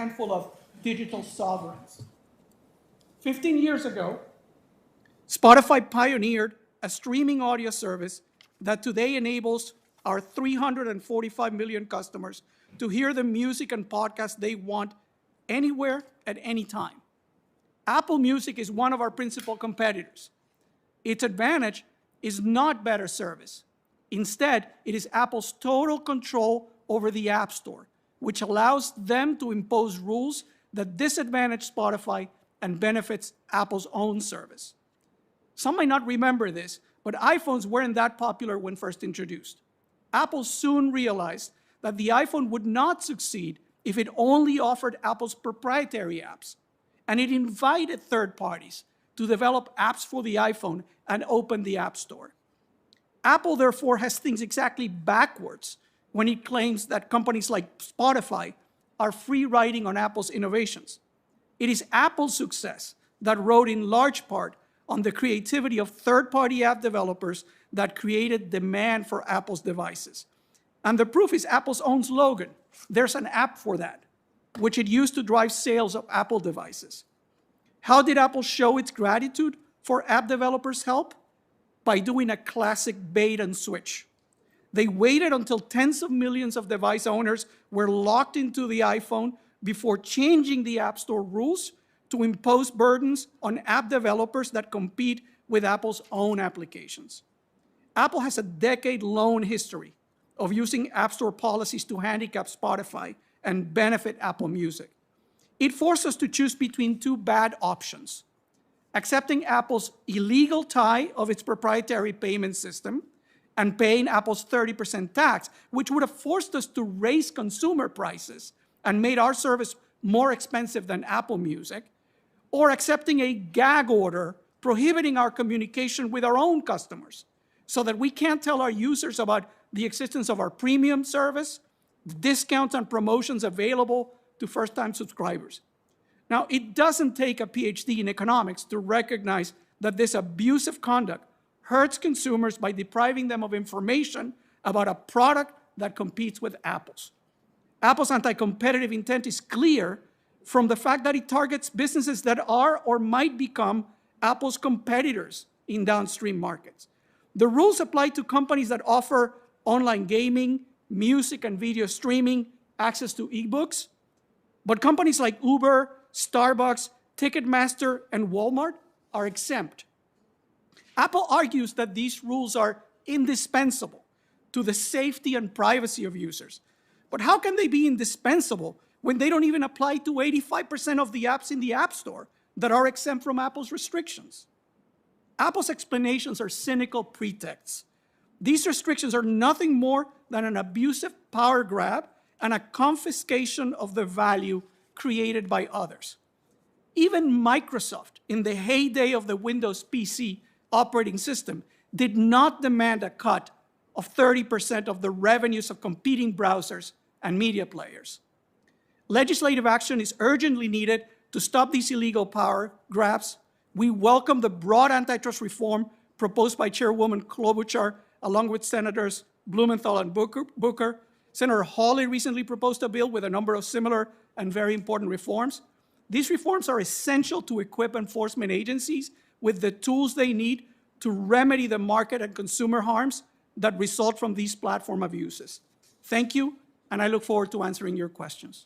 handful of digital sovereigns. 15 years ago, Spotify pioneered a streaming audio service that today enables our 345 million customers to hear the music and podcasts they want anywhere at any time. Apple Music is one of our principal competitors. Its advantage is not better service. Instead, it is Apple's total control over the App Store, which allows them to impose rules that disadvantage Spotify and benefits Apple's own service. Some might not remember this, but iPhones weren't that popular when first introduced. Apple soon realized that the iPhone would not succeed if it only offered Apple's proprietary apps, and it invited third parties to develop apps for the iPhone and open the App Store. Apple, therefore, has things exactly backwards when it claims that companies like Spotify are free riding on Apple's innovations. It is Apple's success that rode in large part on the creativity of third-party app developers that created demand for Apple's devices. And the proof is Apple's own slogan. There's an app for that, which it used to drive sales of Apple devices. How did Apple show its gratitude for app developers' help? By doing a classic bait and switch. They waited until tens of millions of device owners were locked into the iPhone before changing the App Store rules to impose burdens on app developers that compete with Apple's own applications. Apple has a decade-long history of using App Store policies to handicap Spotify and benefit Apple Music. It forced us to choose between two bad options: accepting Apple's illegal tie of its proprietary payment system and paying Apple's 30% tax, which would have forced us to raise consumer prices and made our service more expensive than Apple Music, or accepting a gag order prohibiting our communication with our own customers so that we can't tell our users about the existence of our premium service, discounts and promotions available to first-time subscribers. Now, it doesn't take a PhD in economics to recognize that this abusive conduct hurts consumers by depriving them of information about a product that competes with Apple's. Apple's anti-competitive intent is clear from the fact that it targets businesses that are or might become Apple's competitors in downstream markets. The rules apply to companies that offer online gaming, music and video streaming, access to ebooks, but companies like Uber, Starbucks, Ticketmaster, and Walmart are exempt. Apple argues that these rules are indispensable to the safety and privacy of users. But how can they be indispensable when they don't even apply to 85% of the apps in the App Store that are exempt from Apple's restrictions? Apple's explanations are cynical pretexts. These restrictions are nothing more than an abusive power grab and a confiscation of the value created by others. Even Microsoft, in the heyday of the Windows PC operating system, did not demand a cut of 30% of the revenues of competing browsers and media players. Legislative action is urgently needed to stop these illegal power grabs. We welcome the broad antitrust reform proposed by Chairwoman Klobuchar, along with Senators Blumenthal and Booker. Senator Hawley recently proposed a bill with a number of similar and very important reforms. These reforms are essential to equip enforcement agencies with the tools they need to remedy the market and consumer harms that result from these platform abuses. Thank you, and I look forward to answering your questions.